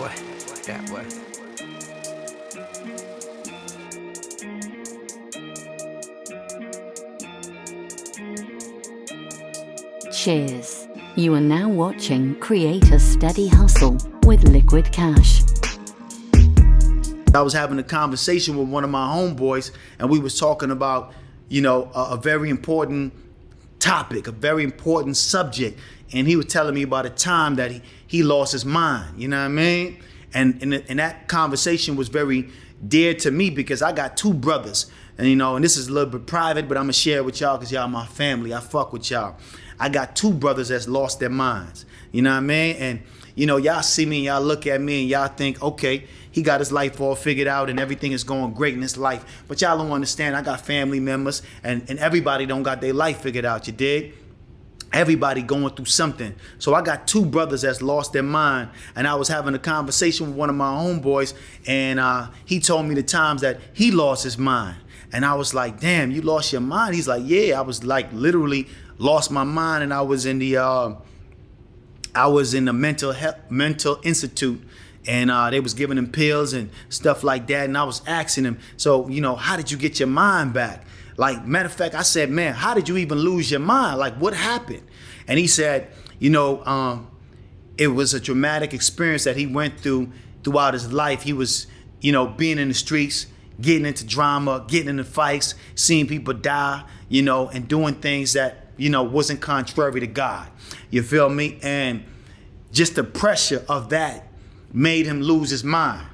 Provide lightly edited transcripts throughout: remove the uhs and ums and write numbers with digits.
boy. Yeah, boy. Cheers. You are now watching Create a Steady Hustle with Likquidcash. I was having a conversation with one of my homeboys, and we was talking about, a very important topic, a very important subject. And he was telling me about a time that he lost his mind, you know what I mean? And that conversation was very dear to me because I got two brothers. And this is a little bit private, but I'm gonna share it with y'all because y'all my family. I fuck with y'all. I got two brothers that's lost their minds, you know what I mean? And y'all see me and y'all look at me and y'all think, okay, he got his life all figured out and everything is going great in his life. But y'all don't understand, I got family members and everybody don't got their life figured out, you dig? Everybody going through something. So I got two brothers that's lost their mind, and I was having a conversation with one of my homeboys, and he told me the times that he lost his mind. And I was like, damn, you lost your mind? He's like, yeah, I was like literally lost my mind, and I was in the mental institute, and they was giving him pills and stuff like that. And I was asking him, so, how did you get your mind back? Like, matter of fact, I said, man, how did you even lose your mind? Like, what happened? And he said, it was a traumatic experience that he went throughout his life. He was, being in the streets, getting into drama, getting into fights, seeing people die, and doing things that, wasn't contrary to God. You feel me? And just the pressure of that made him lose his mind.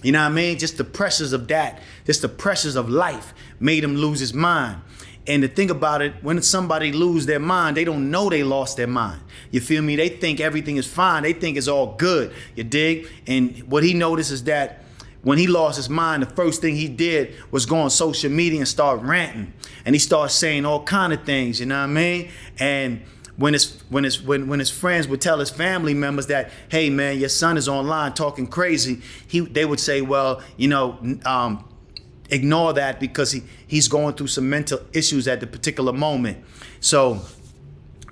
You know what I mean? Just the pressures of that, just the pressures of life made him lose his mind. And the thing about it, when somebody lose their mind, they don't know they lost their mind. You feel me? They think everything is fine. They think it's all good. You dig? And what he noticed is that when he lost his mind, the first thing he did was go on social media and start ranting. And he started saying all kind of things, you know what I mean? And when his friends would tell his family members that, hey man, your son is online talking crazy, they would say, well, ignore that because he's going through some mental issues at the particular moment. So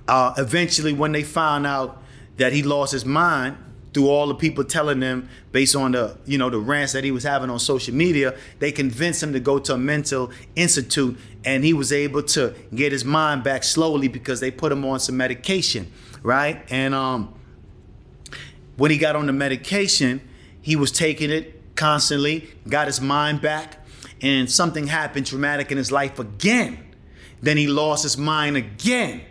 eventually when they found out that he lost his mind, through all the people telling them based on the rants that he was having on social media, they convinced him to go to a mental institute, and he was able to get his mind back slowly because they put him on some medication, right? And when he got on the medication, he was taking it constantly, got his mind back, and something happened traumatic in his life again. Then he lost his mind again,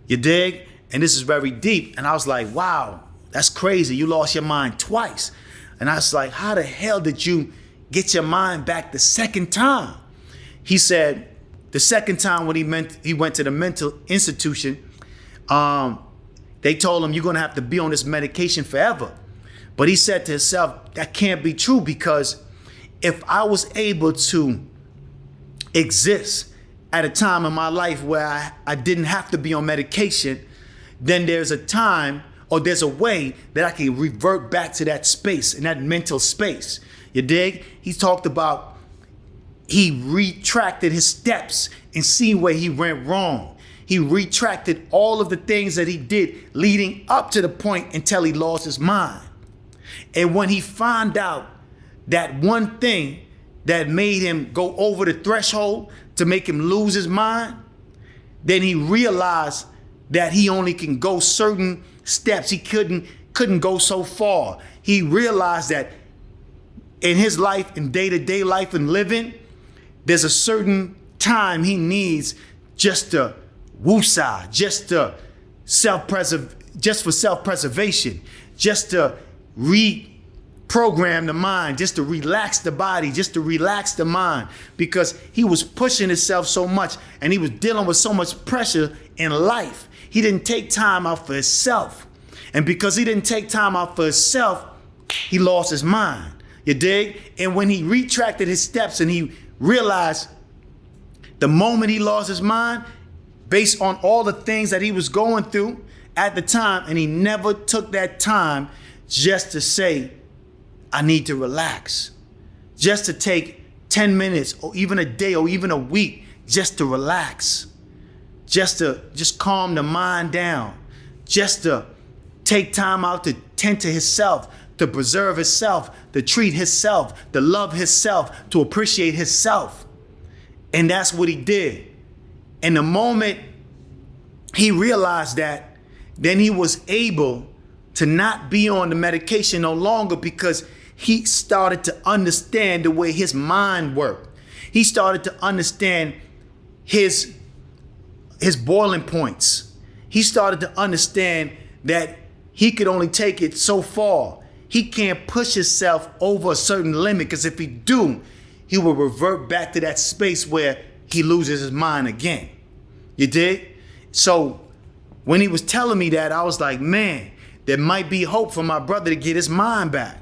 you dig? And this is very deep, and I was like, wow, that's crazy. You lost your mind twice. And I was like, how the hell did you get your mind back the second time? He said the second time when he went to the mental institution, they told him, you're going to have to be on this medication forever. But he said to himself, that can't be true, because if I was able to exist at a time in my life where I didn't have to be on medication, then there's a time or there's a way that I can revert back to that space, in that mental space. You dig? He talked about he retracted his steps and seen where he went wrong. He retracted all of the things that he did leading up to the point until he lost his mind. And when he found out that one thing that made him go over the threshold to make him lose his mind, then he realized that he only can go certain steps. He couldn't go so far. He realized that in his life, in day-to-day life and living, there's a certain time he needs just to woosah, just for self-preservation, just to reprogram the mind, just to relax the body, just to relax the mind, because he was pushing himself so much and he was dealing with so much pressure in life. He didn't take time out for himself. And because he didn't take time out for himself, he lost his mind. You dig? And when he retracted his steps and he realized the moment he lost his mind, based on all the things that he was going through at the time, and he never took that time just to say, I need to relax. Just to take 10 minutes or even a day or even a week just to relax. Just calm the mind down, just to take time out to tend to himself, to preserve himself, to treat himself, to love himself, to appreciate himself. And that's what he did. And the moment he realized that, then he was able to not be on the medication no longer, because he started to understand the way his mind worked. He started to understand his boiling points. He started to understand that he could only take it so far. He can't push himself over a certain limit, because if he do, he will revert back to that space where he loses his mind again. You dig? So when he was telling me that, I was like, man, there might be hope for my brother to get his mind back.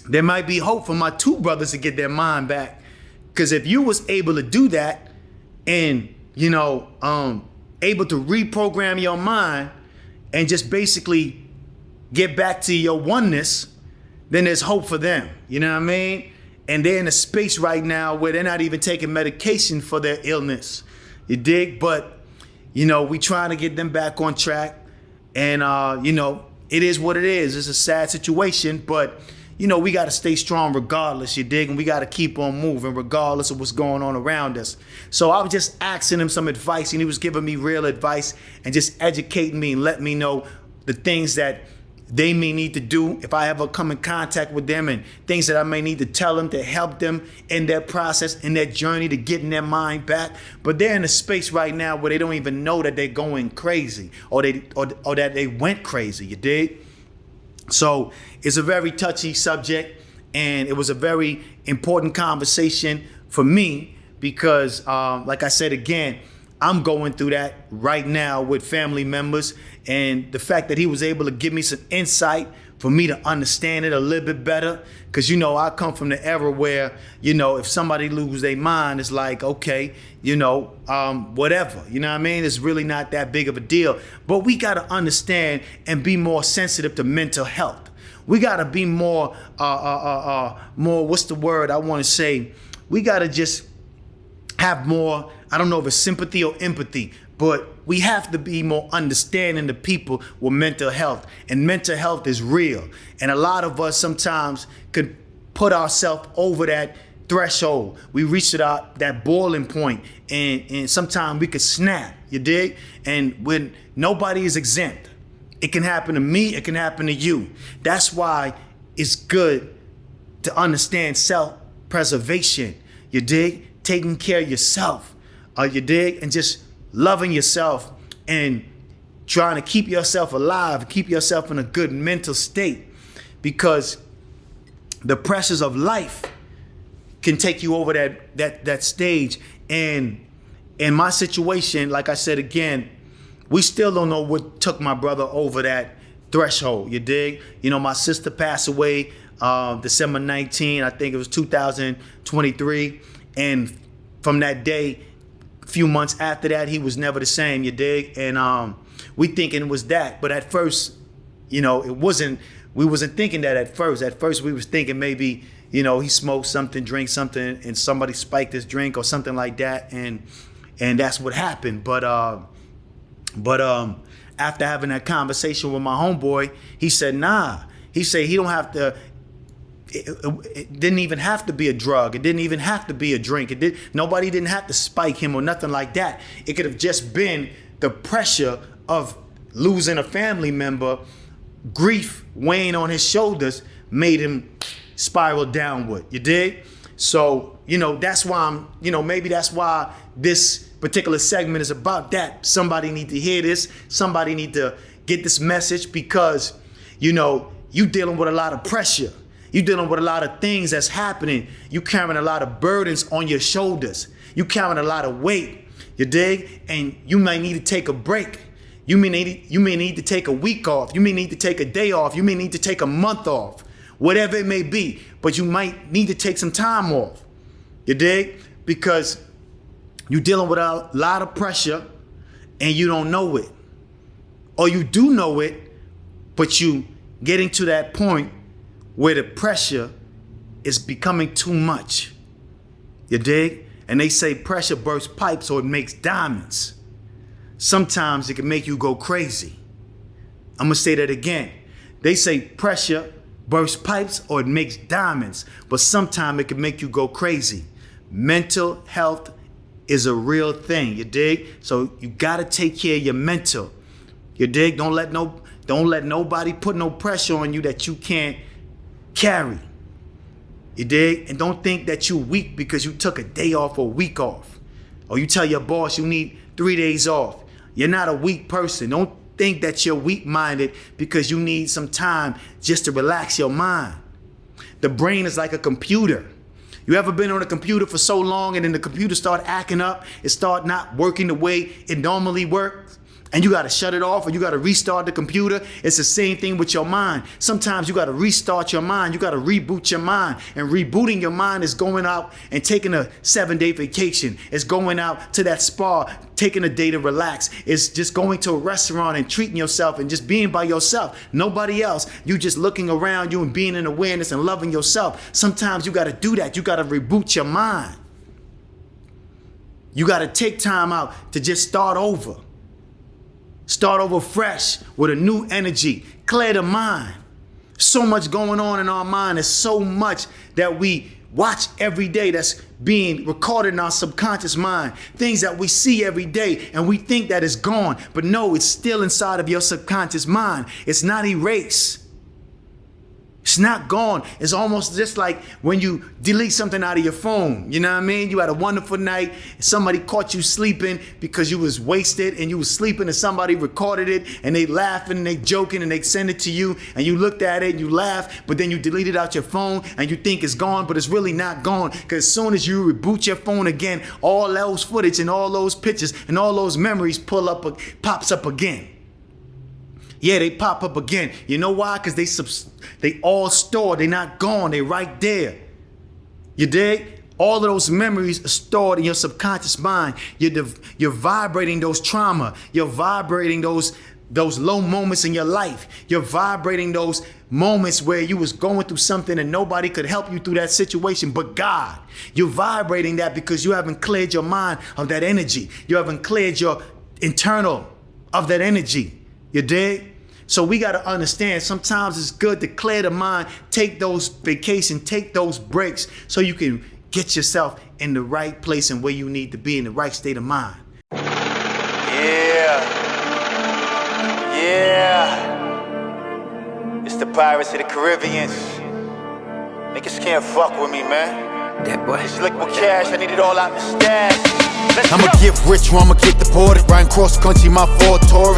There might be hope for my two brothers to get their mind back. Because if you was able to do that and, able to reprogram your mind and just basically get back to your oneness, then there's hope for them. You know what I mean? And they're in a space right now where they're not even taking medication for their illness. You dig? But, we trying to get them back on track. And, it is what it is. It's a sad situation, but, we got to stay strong regardless, you dig? And we got to keep on moving regardless of what's going on around us. So I was just asking him some advice, and he was giving me real advice and just educating me and letting me know the things that they may need to do if I ever come in contact with them, and things that I may need to tell them to help them in their process, in their journey to getting their mind back. But they're in a space right now where they don't even know that they're going crazy or that they went crazy, you dig? So it's a very touchy subject, and it was a very important conversation for me because, like I said again, I'm going through that right now with family members, and the fact that he was able to give me some insight for me to understand it a little bit better, because I come from the era where if somebody loses their mind, it's like, okay, whatever, you know what I mean? It's really not that big of a deal. But we got to understand and be more sensitive to mental health. We got to be more what's the word I want to say? We got to just have more, I don't know if it's sympathy or empathy, but we have to be more understanding to people with mental health. And mental health is real. And a lot of us sometimes could put ourselves over that threshold. We reach that boiling point, and sometimes we could snap, you dig? And when nobody is exempt, it can happen to me, it can happen to you. That's why it's good to understand self-preservation, you dig? Taking care of yourself, you dig? And just loving yourself and trying to keep yourself alive, keep yourself in a good mental state, because the pressures of life can take you over that stage. And in my situation, like I said again, we still don't know what took my brother over that threshold, you dig? My sister passed away December 19, I think it was 2023. And from that day, a few months after that, he was never the same, you dig? And we thinking it was that. But at first, it wasn't, we wasn't thinking that at first. At first, we was thinking maybe, he smoked something, drank something, and somebody spiked his drink or something like that. And that's what happened. But after having that conversation with my homeboy, he said, nah. He said he don't have to, it didn't even have to be a drug. It didn't even have to be a drink. Nobody didn't have to spike him or nothing like that. It could have just been the pressure of losing a family member, grief weighing on his shoulders made him spiral downward. You dig? So, that's why maybe that's why this particular segment is about that. Somebody need to hear this. Somebody need to get this message, because, you dealing with a lot of pressure. You dealing with a lot of things that's happening. You carrying a lot of burdens on your shoulders. You carrying a lot of weight. You dig? And you may need to take a break. You may need to take a week off. You may need to take a day off. You may need to take a month off. Whatever it may be. But you might need to take some time off. You dig? Because you're dealing with a lot of pressure and you don't know it. Or you do know it, but you getting to that point where the pressure is becoming too much. You dig? And they say pressure bursts pipes or it makes diamonds. Sometimes it can make you go crazy. I'm gonna say that again. They say pressure burst pipes or it makes diamonds, but sometimes it can make you go crazy. Mental health is a real thing, you dig? So you gotta take care of your mental. You dig? Don't let nobody put no pressure on you that you can't carry. You dig? And don't think that you weak because you took a day off or a week off. Or you tell your boss you need 3 days off. You're not a weak person. Don't think that you're weak-minded because you need some time just to relax your mind. The brain is like a computer. You ever been on a computer for so long and then the computer start acting up, it start not working the way it normally works? And you gotta shut it off or you gotta restart the computer. It's the same thing with your mind. Sometimes you gotta restart your mind. You gotta reboot your mind. And rebooting your mind is going out and taking a 7-day vacation. It's going out to that spa, taking a day to relax. It's just going to a restaurant and treating yourself and just being by yourself. Nobody else. You just looking around you and being in awareness and loving yourself. Sometimes you gotta do that. You gotta reboot your mind. You gotta take time out to just start over. Start over fresh with a new energy. Clear the mind. So much going on in our mind. There's so much that we watch every day that's being recorded in our subconscious mind. Things that we see every day and we think that it's gone. But no, it's still inside of your subconscious mind. It's not erased. It's not gone. It's almost just like when you delete something out of your phone. You know what I mean? You had a wonderful night. Somebody caught you sleeping because you was wasted and you was sleeping and somebody recorded it and they laughing and they joking and they send it to you and you looked at it and you laugh, but then you delete it out your phone and you think it's gone, but it's really not gone because as soon as you reboot your phone again, all those footage and all those pictures and all those memories pops up again. Yeah, they pop up again. You know why? Because they all stored. They're not gone. They're right there. You dig? All of those memories are stored in your subconscious mind. You're vibrating those trauma. You're vibrating those low moments in your life. You're vibrating those moments where you was going through something and nobody could help you through that situation but God. You're vibrating that because you haven't cleared your mind of that energy. You haven't cleared your internal of that energy. You dig? So we got to understand sometimes it's good to clear the mind, take those vacations, take those breaks so you can get yourself in the right place and where you need to be in the right state of mind. Yeah. It's the Pirates of the Caribbean. Niggas can't fuck with me, man. That boy. It's Likquidcash, I need it all out the stash. I'ma get rich or I'ma get deported. Riding cross country, my Ford Taurus.